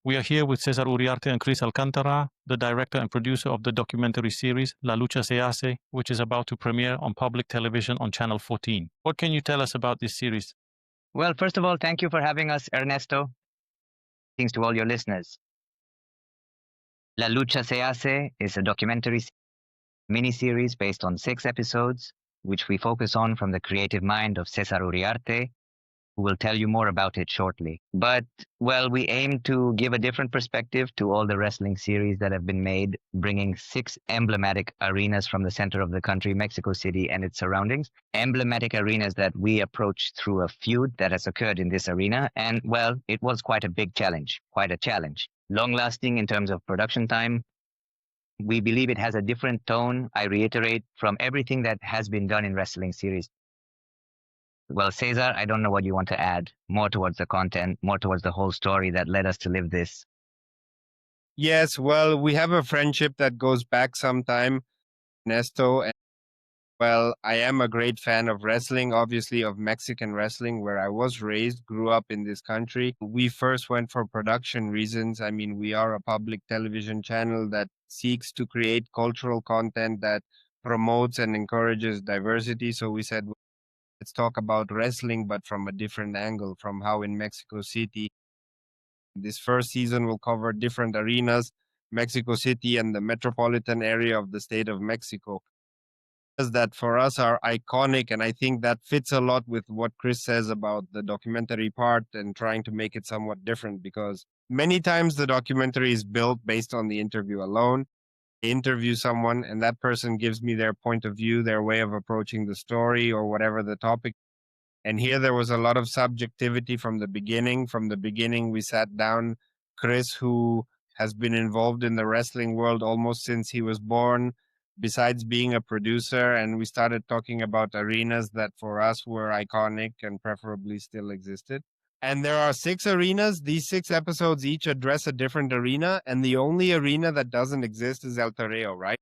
We are here with César Uriarte and Chris Alcántara, the director and producer of the documentary series La Lucha Se Hace, which is about to premiere on public television on Channel 14. What can you tell us about this series? Well, first of all, thank you for having us, Ernesto. Thanks to all your listeners. La Lucha Se Hace is a documentary miniseries based on 6 episodes, which we focus on from the creative mind of César Uriarte, who will tell you more about it shortly. But, well, we aim to give a different perspective to all the wrestling series that have been made, bringing 6 emblematic arenas from the center of the country, Mexico City and its surroundings. Emblematic arenas that we approach through a feud that has occurred in this arena. And, well, it was quite a big challenge, quite a challenge. Long-lasting in terms of production time. We believe it has a different tone, I reiterate, from everything that has been done in wrestling series. Well, Cesar, I don't know what you want to add, more towards the content, more towards the whole story that led us to live this. Yes, well, we have a friendship that goes back some time, Nesto. And, well, I am a great fan of wrestling, obviously of Mexican wrestling, where I was raised, grew up in this country. We first went for production reasons. I mean, we are a public television channel that seeks to create cultural content that promotes and encourages diversity. So we said, let's talk about wrestling, but from a different angle, from how in Mexico City. This first season will cover different arenas, Mexico City and the metropolitan area of the state of Mexico. That for us are iconic, and I think that fits a lot with what Chris says about the documentary part and trying to make it somewhat different, because many times the documentary is built based on the interview alone. I interview someone and that person gives me their point of view, their way of approaching the story or whatever the topic. And here there was a lot of subjectivity from the beginning. From the beginning, we sat down Chris, who has been involved in the wrestling world almost since he was born, besides being a producer. And we started talking about arenas that for us were iconic and preferably still existed. And there are 6 arenas. These 6 episodes each address a different arena. And the only arena that doesn't exist is El Toreo, right?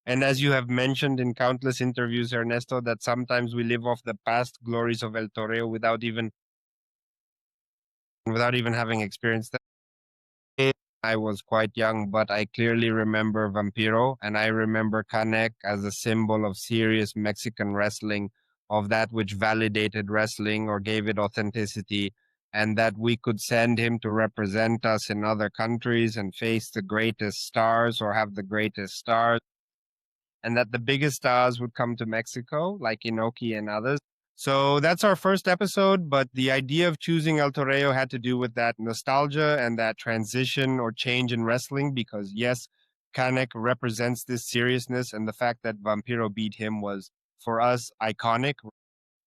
And as you have mentioned in countless interviews, Ernesto, that sometimes we live off the past glories of El Toreo without even having experienced that. I was quite young, but I clearly remember Vampiro, and I remember Canek as a symbol of serious Mexican wrestling, of that which validated wrestling or gave it authenticity, and that we could send him to represent us in other countries and face the greatest stars or have the greatest stars, and that the biggest stars would come to Mexico, like Inoki and others. So that's our first episode, but the idea of choosing El Toreo had to do with that nostalgia and that transition or change in wrestling, because yes, Canek represents this seriousness, and the fact that Vampiro beat him was, for us, iconic.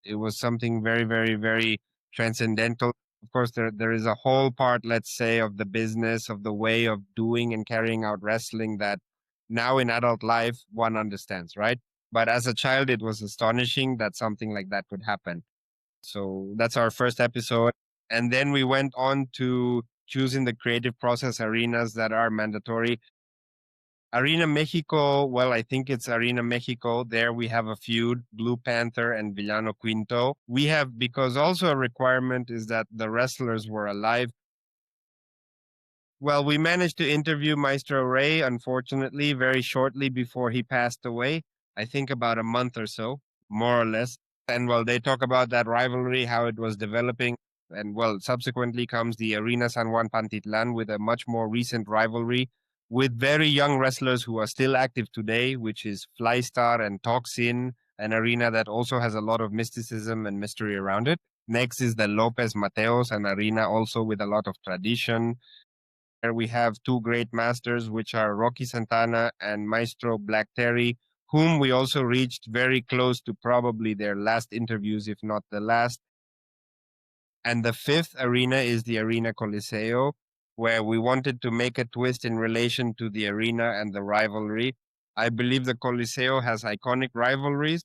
It was something very, very, very transcendental. Of course, there is a whole part, let's say, of the business, of the way of doing and carrying out wrestling that now in adult life one understands, right? But as a child, it was astonishing that something like that could happen. So that's our first episode. And then we went on to choosing the creative process arenas that are mandatory. Arena Mexico, well, I think it's Arena Mexico. There we have a feud, Blue Panther and Villano Quinto. We have, because also a requirement is that the wrestlers were alive. Well, we managed to interview Maestro Ray, unfortunately, very shortly before he passed away. I think about a month or so, more or less. And well, they talk about that rivalry, how it was developing. And well, subsequently comes the Arena San Juan Pantitlan with a much more recent rivalry with very young wrestlers who are still active today, which is Flystar and Toxin, an arena that also has a lot of mysticism and mystery around it. Next is the Lopez Mateos, an arena also with a lot of tradition. Here we have 2 great masters, which are Rocky Santana and Maestro Black Terry, whom we also reached very close to probably their last interviews, if not the last. And the 5th arena is the Arena Coliseo, where we wanted to make a twist in relation to the arena and the rivalry. I believe the Coliseo has iconic rivalries.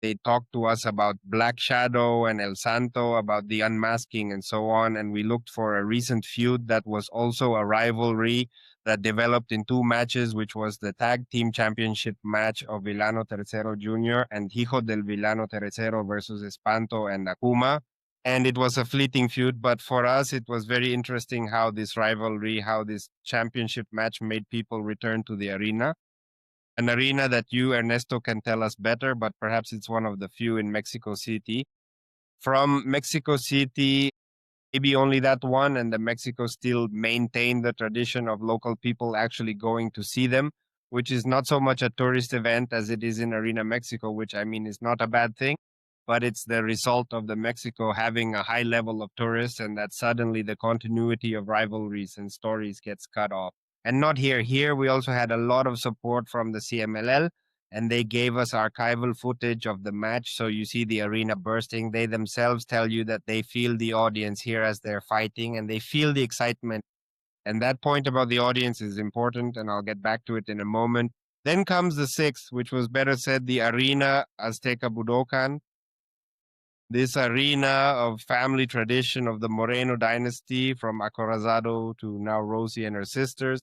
They talked to us about Black Shadow and El Santo, about the unmasking and so on. And we looked for a recent feud that was also a rivalry that developed in 2 matches, which was the tag team championship match of Villano Tercero Jr. and Hijo del Villano Tercero versus Espanto and Akuma. and it was a fleeting feud. But for us, it was very interesting how this rivalry, how this championship match made people return to the arena. An arena that you, Ernesto, can tell us better, but perhaps it's one of the few in Mexico City. From Mexico City, maybe only that one, and the Mexico still maintain the tradition of local people actually going to see them, which is not so much a tourist event as it is in Arena Mexico, which I mean is not a bad thing, but it's the result of the Mexico having a high level of tourists, and that suddenly the continuity of rivalries and stories gets cut off. And not here. Here we also had a lot of support from the CMLL, and they gave us archival footage of the match. So you see the arena bursting. They themselves tell you that they feel the audience here as they're fighting, and they feel the excitement. And that point about the audience is important, and I'll get back to it in a moment. Then comes the sixth, which was better said, the Arena Azteca Budokan. This arena of family tradition of the Moreno dynasty from Acorazado to now Rosie and her sisters.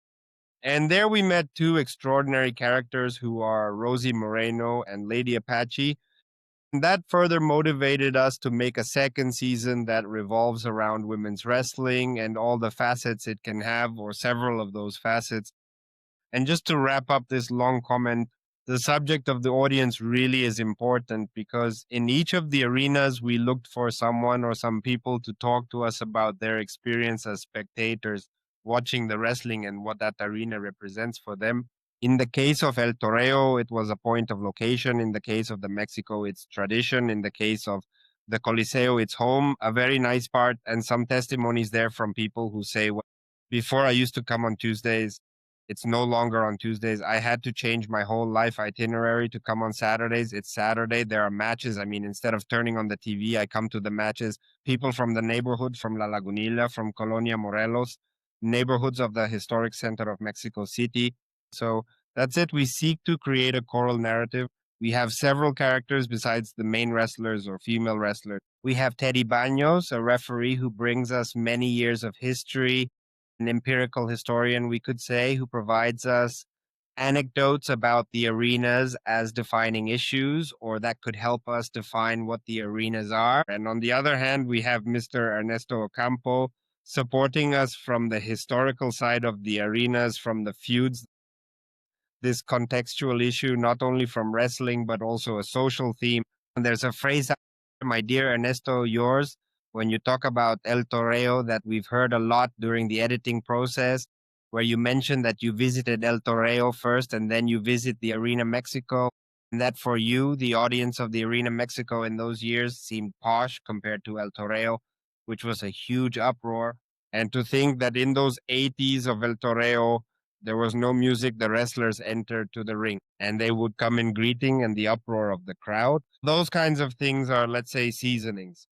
And there we met two extraordinary characters who are Rosie Moreno and Lady Apache. And that further motivated us to make a second season that revolves around women's wrestling and all the facets it can have, or several of those facets. And just to wrap up this long comment, the subject of the audience really is important, because in each of the arenas, we looked for someone or some people to talk to us about their experience as spectators watching the wrestling and what that arena represents for them. In the case of El Toreo, it was a point of location. In the case of the Mexico, it's tradition. In the case of the Coliseo, it's home, a very nice part, and some testimonies there from people who say, well, before I used to come on Tuesdays, it's no longer on Tuesdays. I had to change my whole life itinerary to come on Saturdays. It's Saturday. There are matches. I mean, instead of turning on the TV, I come to the matches. People from the neighborhood, from La Lagunilla, from Colonia Morelos, neighborhoods of the historic center of Mexico City. So that's it. We seek to create a choral narrative. We have several characters besides the main wrestlers or female wrestlers. We have Teddy Baños, a referee who brings us many years of history, an empirical historian, we could say, who provides us anecdotes about the arenas as defining issues, or that could help us define what the arenas are. And on the other hand, we have Mr. Ernesto Ocampo supporting us from the historical side of the arenas, from the feuds, this contextual issue, not only from wrestling, but also a social theme. And there's a phrase, my dear Ernesto, yours, when you talk about El Toreo, that we've heard a lot during the editing process, where you mentioned that you visited El Toreo first and then you visit the Arena Mexico. And that for you, the audience of the Arena Mexico in those years seemed posh compared to El Toreo, which was a huge uproar. And to think that in those 80s of El Toreo, there was no music, the wrestlers entered to the ring and they would come in greeting and the uproar of the crowd. Those kinds of things are, let's say, seasonings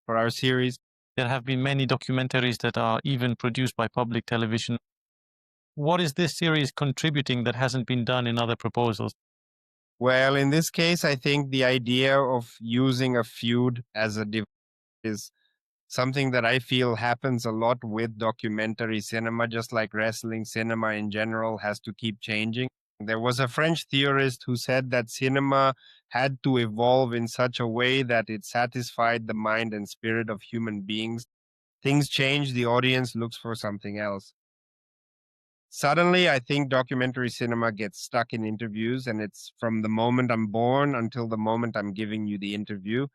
for our series. There have been many documentaries that are even produced by public television. What is this series contributing that hasn't been done in other proposals? Well, in this case, I think the idea of using a feud as a device is something that I feel happens a lot with documentary cinema, just like wrestling cinema in general has to keep changing. There was a French theorist who said that cinema had to evolve in such a way that it satisfied the mind and spirit of human beings. Things change, the audience looks for something else. Suddenly, I think documentary cinema gets stuck in interviews, and it's from the moment I'm born until the moment I'm giving you the interview.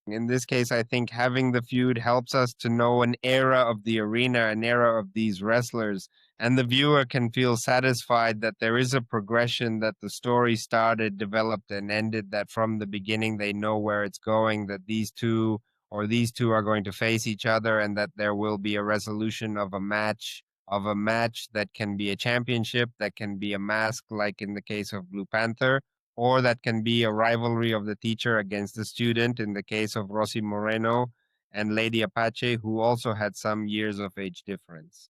In this case, I think having the feud helps us to know an era of the arena, an era of these wrestlers, and the viewer can feel satisfied that there is a progression, that the story started, developed, and ended, that from the beginning they know where it's going, that these two are going to face each other, and that there will be a resolution of a match that can be a championship, that can be a mask, like in the case of Blue Panther, or that can be a rivalry of the teacher against the student in the case of Rosie Moreno and Lady Apache, who also had some years of age difference.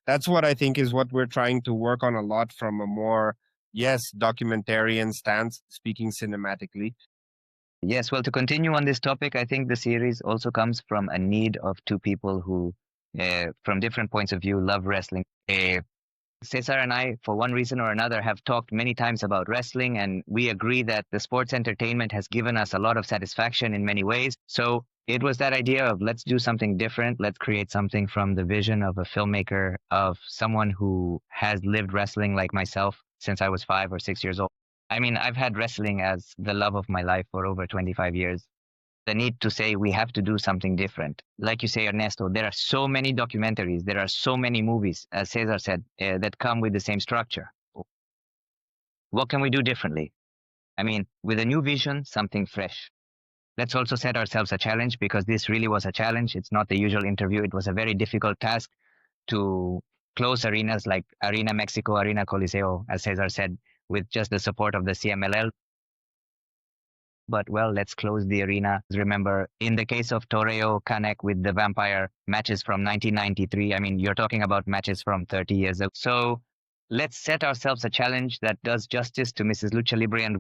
That's what I think is what we're trying to work on a lot from a more, yes, documentarian stance, speaking cinematically. Yes, well, to continue on this topic, I think the series also comes from a need of two people who, from different points of view, love wrestling. Cesar and I, for one reason or another, have talked many times about wrestling, and we agree that the sports entertainment has given us a lot of satisfaction in many ways. So it was that idea of let's do something different. Let's create something from the vision of a filmmaker, of someone who has lived wrestling like myself since I was 5 or 6 years old. I mean, I've had wrestling as the love of my life for over 25 years. The need to say we have to do something different. Like you say, Ernesto, there are so many documentaries, there are so many movies, as Cesar said, that come with the same structure. What can we do differently? I mean, with a new vision, something fresh. Let's also set ourselves a challenge, because this really was a challenge. It's not the usual interview. It was a very difficult task to close arenas like Arena Mexico, Arena Coliseo, as Cesar said, with just the support of the CMLL. But well, let's close the arena. Remember, in the case of Toreo Canek with the Vampire, matches from 1993, I mean, you're talking about matches from 30 years ago. So let's set ourselves a challenge that does justice to Mrs. Lucha Libre, and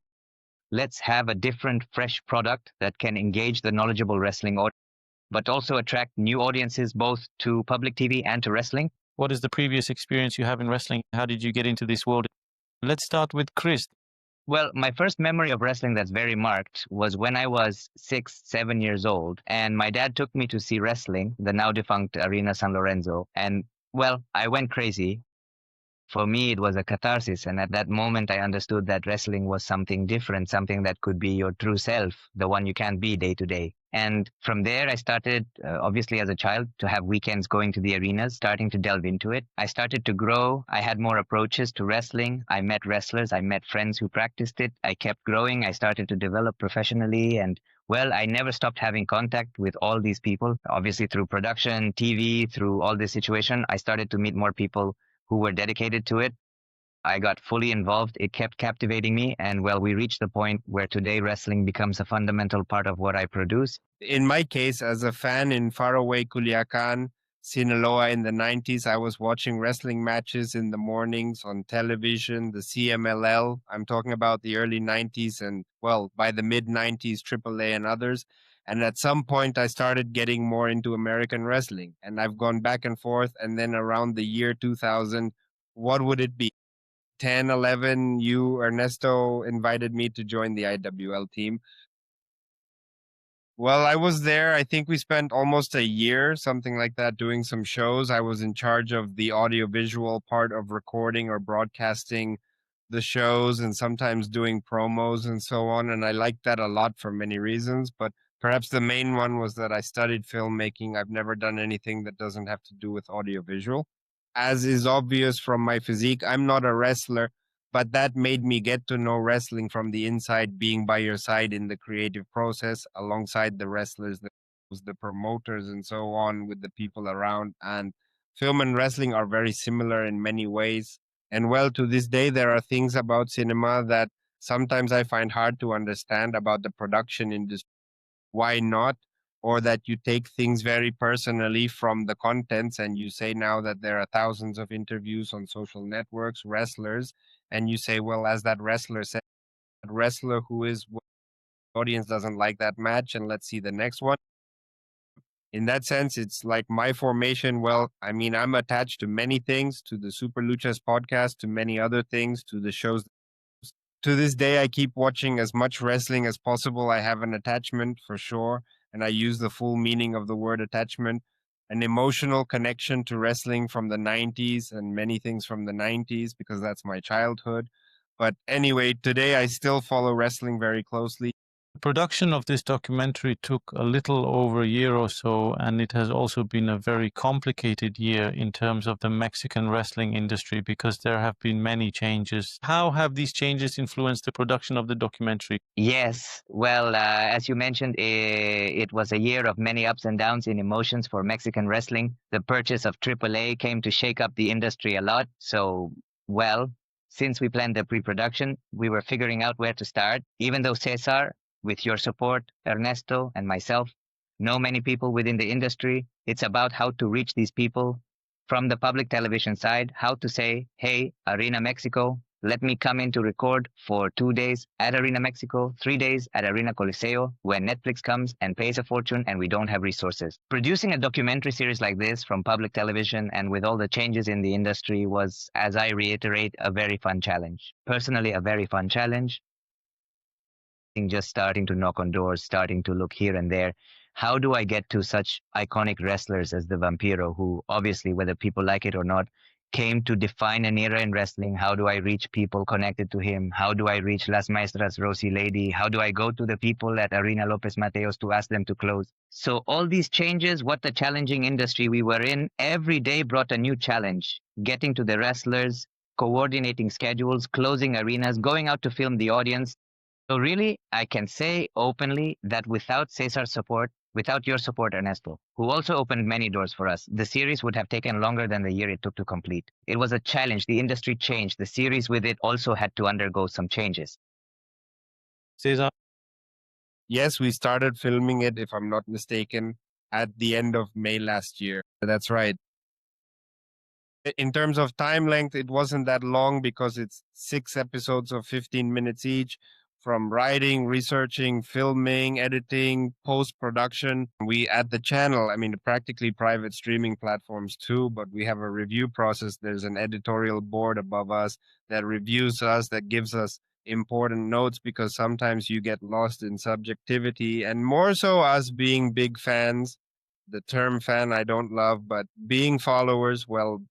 let's have a different, fresh product that can engage the knowledgeable wrestling audience, but also attract new audiences both to public TV and to wrestling. What is the previous experience you have in wrestling? How did you get into this world? Let's start with Chris. Well, my first memory of wrestling that's very marked was when I was 6, 7 years old, and my dad took me to see wrestling, the now defunct Arena San Lorenzo. And well, I went crazy. For me, it was a catharsis. And at that moment, I understood that wrestling was something different, something that could be your true self, the one you can't be day to day. And from there, I started, obviously as a child, to have weekends going to the arenas, starting to delve into it. I started to grow. I had more approaches to wrestling. I met wrestlers. I met friends who practiced it. I kept growing. I started to develop professionally. And well, I never stopped having contact with all these people. Obviously, through production, TV, through all this situation, I started to meet more people who were dedicated to it. I got fully involved. It kept captivating me. And well, we reached the point where today wrestling becomes a fundamental part of what I produce. In my case, as a fan in faraway Culiacan, Sinaloa in the 90s, I was watching wrestling matches in the mornings on television, the CMLL. I'm talking about the early 90s and, well, by the mid 90s, AAA and others. And at some point, I started getting more into American wrestling. And I've gone back and forth. And then around the year 2000, what would it be? 10, 11, you, Ernesto, invited me to join the IWL team. Well, I was there. I think we spent almost a year, something like that, doing some shows. I was in charge of the audiovisual part of recording or broadcasting the shows and sometimes doing promos and so on. And I liked that a lot for many reasons. But perhaps the main one was that I studied filmmaking. I've never done anything that doesn't have to do with audiovisual. As is obvious from my physique, I'm not a wrestler, but that made me get to know wrestling from the inside, being by your side in the creative process alongside the wrestlers, the promoters and so on, with the people around. And film and wrestling are very similar in many ways. And well, to this day, there are things about cinema that sometimes I find hard to understand about the production industry. Why not? Or that you take things very personally from the contents, and you say now that there are thousands of interviews on social networks, wrestlers, and you say, well, as that wrestler said, that wrestler who is, well, the audience doesn't like that match, and let's see the next one. In that sense, it's like my formation. Well, I mean, I'm attached to many things, to the Super Luchas podcast, to many other things, to the shows. To this day, I keep watching as much wrestling as possible. I have an attachment for sure, and I use the full meaning of the word attachment, an emotional connection to wrestling from the 90s and many things from the 90s because that's my childhood. But anyway, today I still follow wrestling very closely. The production of this documentary took a little over a year or so, and it has also been a very complicated year in terms of the Mexican wrestling industry because there have been many changes. How have these changes influenced the production of the documentary? Yes, well, as you mentioned, it was a year of many ups and downs in emotions for Mexican wrestling. The purchase of AAA came to shake up the industry a lot. So, well, since we planned the pre-production, we were figuring out where to start. Even though Cesar, with your support, Ernesto, and myself, know many people within the industry, it's about how to reach these people from the public television side, how to say, hey, Arena Mexico, let me come in to record for 2 days at Arena Mexico, 3 days at Arena Coliseo, when Netflix comes and pays a fortune and we don't have resources. Producing a documentary series like this from public television and with all the changes in the industry was, as I reiterate, a very fun challenge. Personally, a very fun challenge. Just starting to knock on doors, starting to look here and there. How do I get to such iconic wrestlers as the Vampiro, who obviously, whether people like it or not, came to define an era in wrestling? How do I reach people connected to him? How do I reach Las Maestras, Rosie Lady? How do I go to the people at Arena Lopez Mateos to ask them to close? So all these changes, what the challenging industry we were in, every day brought a new challenge. Getting to the wrestlers, coordinating schedules, closing arenas, going out to film the audience. So really, I can say openly that without Cesar's support, without your support, Ernesto, who also opened many doors for us, the series would have taken longer than the year it took to complete. It was a challenge. The industry changed. The series with it also had to undergo some changes. Cesar? Yes, we started filming it, if I'm not mistaken, at the end of May last year. That's right. In terms of time length, it wasn't that long because it's 6 episodes of 15 minutes each. From writing, researching, filming, editing, post-production. We at the channel, I mean, practically private streaming platforms too, but we have a review process. There's an editorial board above us that reviews us, that gives us important notes, because sometimes you get lost in subjectivity, and more so us being big fans. The term fan I don't love, but being followers, well,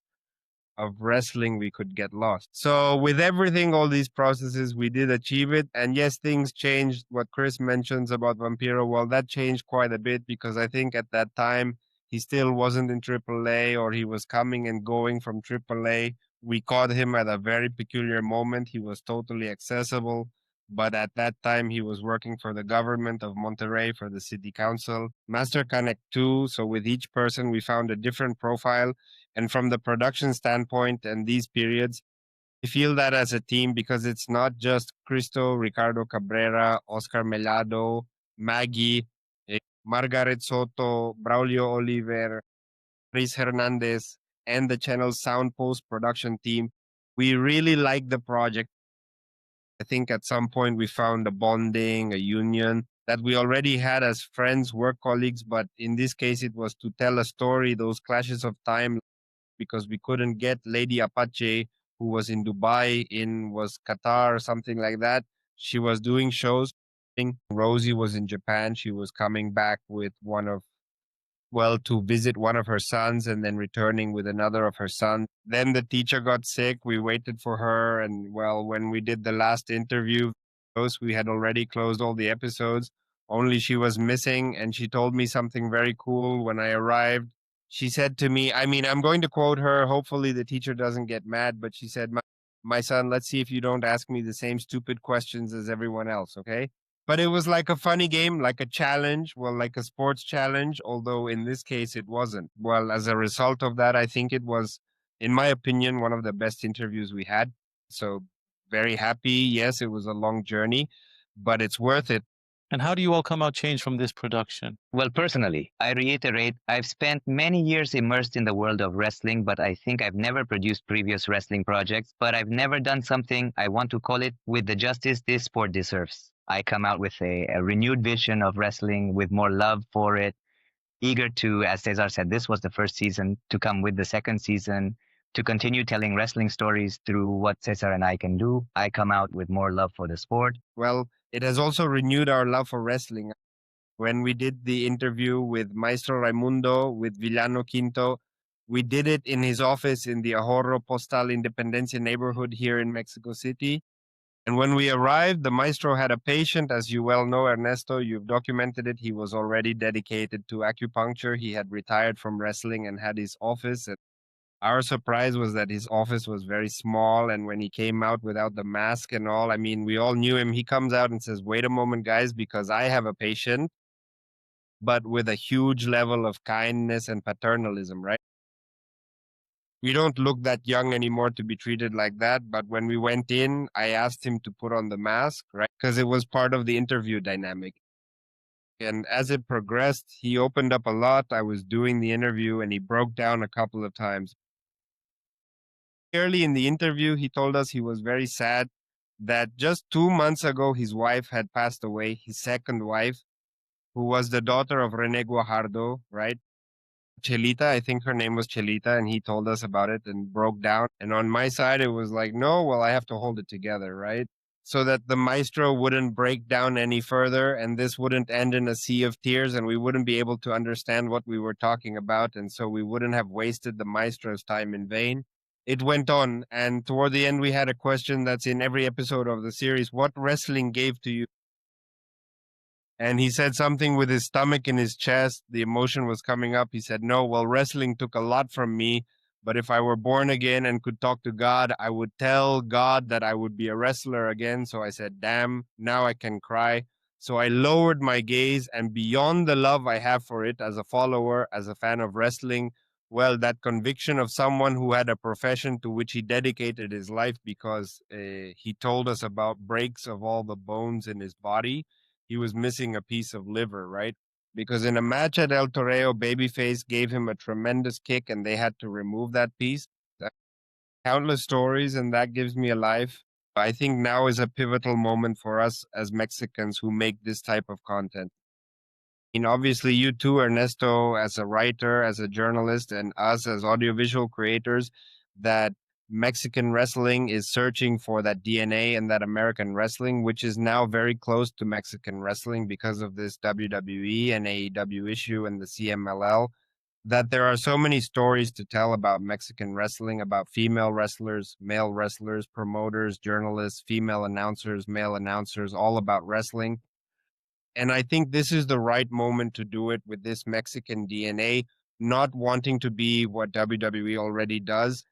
of wrestling, we could get lost. So with everything, all these processes, we did achieve it. And yes, things changed. What Chris mentions about Vampiro, well, that changed quite a bit, because I think at that time he still wasn't in AAA, or he was coming and going from AAA. We caught him at a very peculiar moment. He was totally accessible. But at that time, he was working for the government of Monterrey, for the city council. Master Connect 2. So with each person, we found a different profile. And from the production standpoint and these periods, we feel that as a team, because it's not just Cristo, Ricardo Cabrera, Oscar Mellado, Maggie, Margaret Soto, Braulio Oliver, Chris Hernandez, and the channel's sound post production team. We really like the project. I think at some point we found a bonding, a union that we already had as friends, work colleagues. But in this case, it was to tell a story, those clashes of time, because we couldn't get Lady Apache, who was in Dubai, was Qatar or something like that. She was doing shows. I think Rosie was in Japan. She was coming back with to visit one of her sons, and then returning with another of her sons. Then the teacher got sick. We waited for her. And when we did the last interview, we had already closed all the episodes. Only she was missing. And she told me something very cool when I arrived. She said to me, I mean, I'm going to quote her. Hopefully the teacher doesn't get mad, but she said, my son, let's see if you don't ask me the same stupid questions as everyone else. Okay. But it was like a funny game, like a challenge, like a sports challenge, although in this case it wasn't. Well, as a result of that, I think it was, in my opinion, one of the best interviews we had. So very happy. Yes, it was a long journey, but it's worth it. And how do you all come out changed from this production? Well, personally, I reiterate, I've spent many years immersed in the world of wrestling, but I think I've never produced previous wrestling projects, but I've never done something, I want to call it, with the justice this sport deserves. I come out with a renewed vision of wrestling, with more love for it, eager to, as Cesar said, this was the first season, to come with the second season, to continue telling wrestling stories through what Cesar and I can do. I come out with more love for the sport. Well, it has also renewed our love for wrestling. When we did the interview with Maestro Raimundo, with Villano Quinto, we did it in his office in the Ahorro Postal Independencia neighborhood here in Mexico City. And when we arrived, the maestro had a patient. As you well know, Ernesto, you've documented it. He was already dedicated to acupuncture. He had retired from wrestling and had his office. And our surprise was that his office was very small. And when he came out without the mask and all, I mean, we all knew him. He comes out and says, wait a moment, guys, because I have a patient, but with a huge level of kindness and paternalism, right? We don't look that young anymore to be treated like that. But when we went in, I asked him to put on the mask, right? Because it was part of the interview dynamic. And as it progressed, he opened up a lot. I was doing the interview and he broke down a couple of times. Early in the interview, he told us he was very sad that just 2 months ago, his wife had passed away, his second wife, who was the daughter of Rene Guajardo, right? Chelita, I think her name was Chelita, and he told us about it and broke down. And on my side, it was like, no, well, I have to hold it together, right? So that the maestro wouldn't break down any further and this wouldn't end in a sea of tears and we wouldn't be able to understand what we were talking about. And so we wouldn't have wasted the maestro's time in vain. It went on. And toward the end, we had a question that's in every episode of the series. What wrestling gave to you? And he said something with his stomach in his chest. The emotion was coming up. He said, no, well, wrestling took a lot from me. But if I were born again and could talk to God, I would tell God that I would be a wrestler again. So I said, damn, now I can cry. So I lowered my gaze, and beyond the love I have for it as a follower, as a fan of wrestling, well, that conviction of someone who had a profession to which he dedicated his life because he told us about breaks of all the bones in his body. He was missing a piece of liver, right? Because in a match at El Toreo, Babyface gave him a tremendous kick and they had to remove that piece. Countless stories, and that gives me a life. I think now is a pivotal moment for us as Mexicans who make this type of content. I mean, obviously, you too, Ernesto, as a writer, as a journalist, and us as audiovisual creators, that Mexican wrestling is searching for that DNA and that American wrestling, which is now very close to Mexican wrestling because of this WWE and AEW issue and the CMLL. That there are so many stories to tell about Mexican wrestling, about female wrestlers, male wrestlers, promoters, journalists, female announcers, male announcers, all about wrestling. And I think this is the right moment to do it with this Mexican DNA, not wanting to be what WWE already does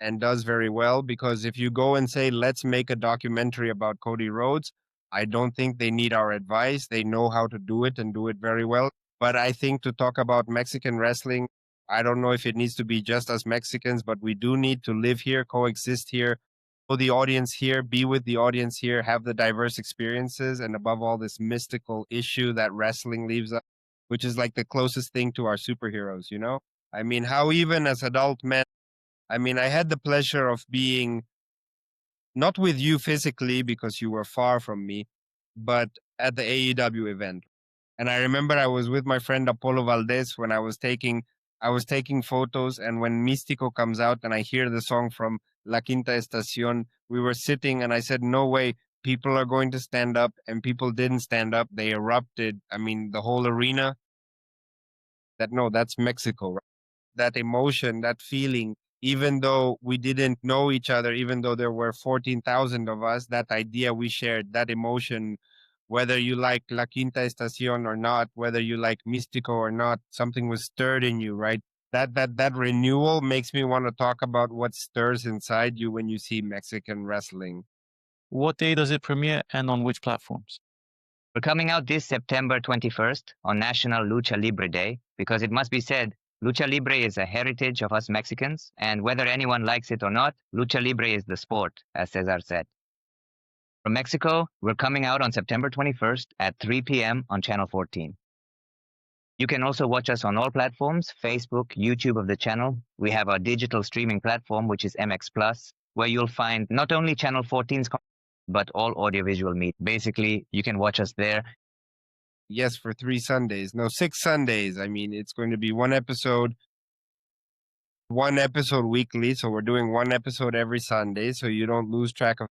and does very well. Because if you go and say, let's make a documentary about Cody Rhodes, I don't think they need our advice. They know how to do it and do it very well. But I think to talk about Mexican wrestling, I don't know if it needs to be just as Mexicans, but we do need to live here, coexist here, know the audience here, be with the audience here, have the diverse experiences, and above all, this mystical issue that wrestling leaves us, which is like the closest thing to our superheroes, you know? I mean, how even as adult men, I mean, I had the pleasure of being not with you physically because you were far from me, but at the AEW event. And I remember I was with my friend Apollo Valdez when I was taking photos, and when Místico comes out and I hear the song from La Quinta Estación, we were sitting and I said, no way, people are going to stand up, and people didn't stand up. They erupted. I mean, the whole arena. No, that's Mexico, right? That emotion, that feeling, even though we didn't know each other, even though there were 14,000 of us, that idea we shared, that emotion, whether you like La Quinta Estación or not, whether you like Místico or not, something was stirred in you, right? That renewal makes me want to talk about what stirs inside you when you see Mexican wrestling. What day does it premiere and on which platforms? We're coming out this September 21st on National Lucha Libre Day because it must be said, Lucha Libre is a heritage of us Mexicans, and whether anyone likes it or not, Lucha Libre is the sport, as Cesar said. From Mexico, we're coming out on September 21st at 3 p.m. on Channel 14. You can also watch us on all platforms, Facebook, YouTube of the channel. We have our digital streaming platform, which is MX Plus, where you'll find not only Channel 14's but all audiovisual media. Basically, you can watch us there. Yes, for 3 Sundays. No, 6 Sundays. I mean, it's going to be one episode weekly. So we're doing one episode every Sunday, so you don't lose track of.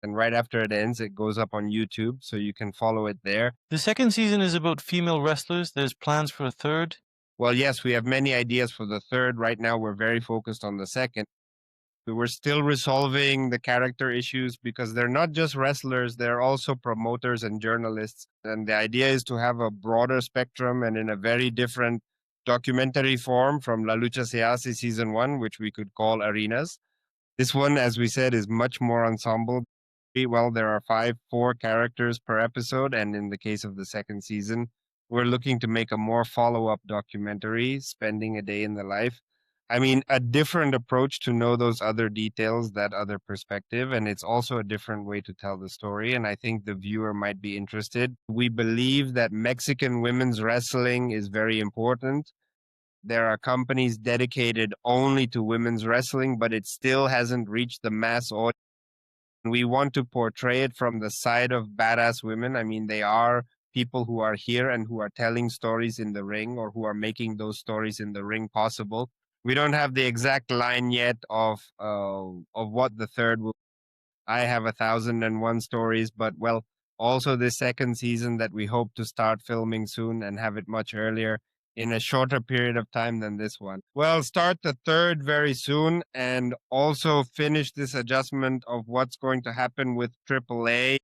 And right after it ends, it goes up on YouTube, so you can follow it there. The second season is about female wrestlers. There's plans for a third. Well, yes, we have many ideas for the third. Right now, we're very focused on the second. We're still resolving the character issues because they're not just wrestlers, they're also promoters and journalists. And the idea is to have a broader spectrum and in a very different documentary form from La Lucha Se Hace Season 1, which we could call Arenas. This one, as we said, is much more ensemble. Well, there are 4 characters per episode. And in the case of the second season, we're looking to make a more follow-up documentary, Spending a Day in the Life. I mean, a different approach to know those other details, that other perspective. And it's also a different way to tell the story. And I think the viewer might be interested. We believe that Mexican women's wrestling is very important. there are companies dedicated only to women's wrestling, but it still hasn't reached the mass audience. We want to portray it from the side of badass women. I mean, they are people who are here and who are telling stories in the ring, or who are making those stories in the ring possible. We don't have the exact line yet of what the third will. I have 1,001 stories, but well, also the second season that we hope to start filming soon and have it much earlier in a shorter period of time than this one. Well, start the third very soon, and also finish this adjustment of what's going to happen with AAA,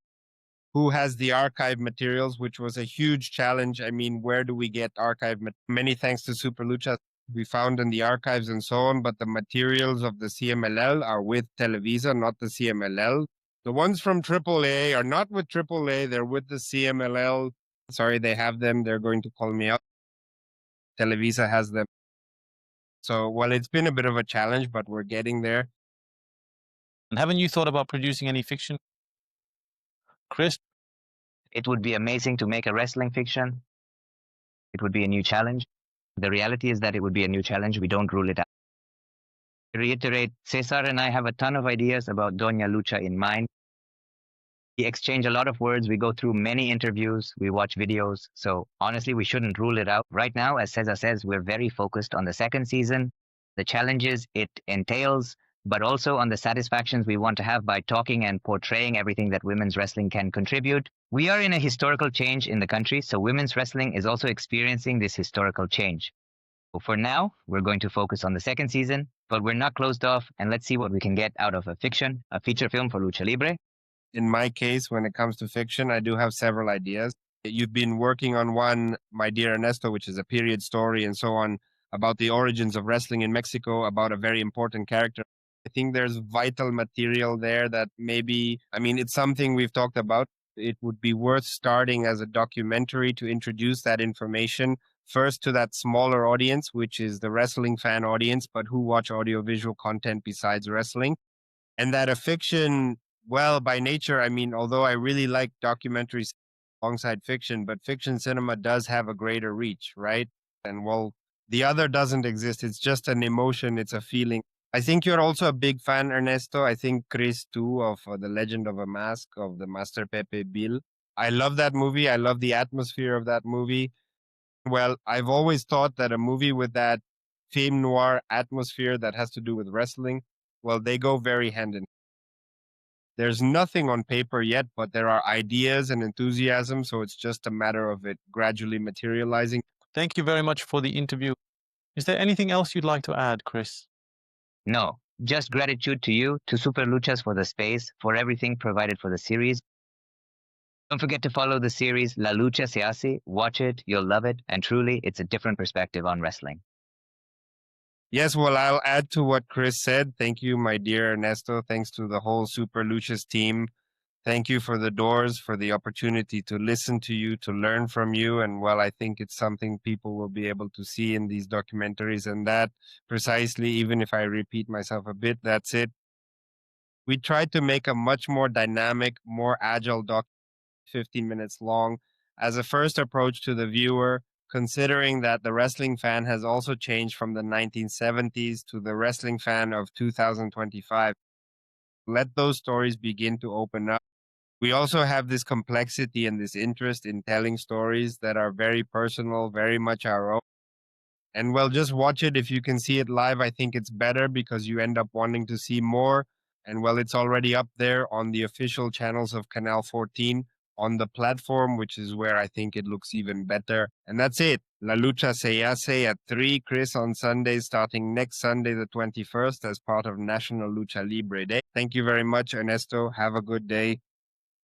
who has the archive materials, which was a huge challenge. I mean, where do we get archive? Many thanks to Super Lucha, we found in the archives and so on, but the materials of the CMLL are with Televisa, not the CMLL. The ones from AAA are not with AAA, they're with the CMLL. Sorry, they have them. They're going to call me up. Televisa has them. So, well, it's been a bit of a challenge, but we're getting there. And haven't you thought about producing any fiction, Chris? It would be amazing to make a wrestling fiction. It would be a new challenge. The reality is that it would be a new challenge. We don't rule it out. To reiterate, Cesar and I have a ton of ideas about Doña Lucha in mind. We exchange a lot of words. We go through many interviews. We watch videos. So honestly, we shouldn't rule it out. Right now, as Cesar says, we're very focused on the second season, the challenges it entails, but also on the satisfactions we want to have by talking and portraying everything that women's wrestling can contribute. We are in a historical change in the country, so women's wrestling is also experiencing this historical change. So for now, we're going to focus on the second season, but we're not closed off, and let's see what we can get out of a fiction, a feature film for Lucha Libre. In my case, when it comes to fiction, I do have several ideas. You've been working on one, my dear Ernesto, which is a period story and so on, about the origins of wrestling in Mexico, about a very important character. I think there's vital material there that maybe, I mean, it's something we've talked about. It would be worth starting as a documentary to introduce that information first to that smaller audience, which is the wrestling fan audience, but who watch audiovisual content besides wrestling. And that a fiction, well, by nature, I mean, although I really like documentaries alongside fiction, but fiction cinema does have a greater reach, right? And well, the other doesn't exist. It's just an emotion, it's a feeling. I think you're also a big fan, Ernesto. I think Chris too, of The Legend of a Mask, of the Master Pepe Bill. I love that movie. I love the atmosphere of that movie. Well, I've always thought that a movie with that film noir atmosphere that has to do with wrestling, well, they go very hand in hand. There's nothing on paper yet, but there are ideas and enthusiasm. So it's just a matter of it gradually materializing. Thank you very much for the interview. Is there anything else you'd like to add, Chris? No, just gratitude to you, to Super Luchas for the space, for everything provided for the series. Don't forget to follow the series La Lucha Se Hace. Watch it, you'll love it, and truly, it's a different perspective on wrestling. Yes, well, I'll add to what Chris said. Thank you, my dear Ernesto. Thanks to the whole Super Luchas team. Thank you for the doors, for the opportunity to listen to you, to learn from you. And well, I think it's something people will be able to see in these documentaries. And that precisely, even if I repeat myself a bit, that's it. We tried to make a much more dynamic, more agile 15 minutes long, as a first approach to the viewer, considering that the wrestling fan has also changed from the 1970s to the wrestling fan of 2025. Let those stories begin to open up. We also have this complexity and this interest in telling stories that are very personal, very much our own. And well, just watch it. If you can see it live, I think it's better because you end up wanting to see more. And well, it's already up there on the official channels of Canal 14 on the platform, which is where I think it looks even better. And that's it. La Lucha Se Hace at 3, Chris, on Sunday, starting next Sunday, the 21st, as part of National Lucha Libre Day. Thank you very much, Ernesto. Have a good day.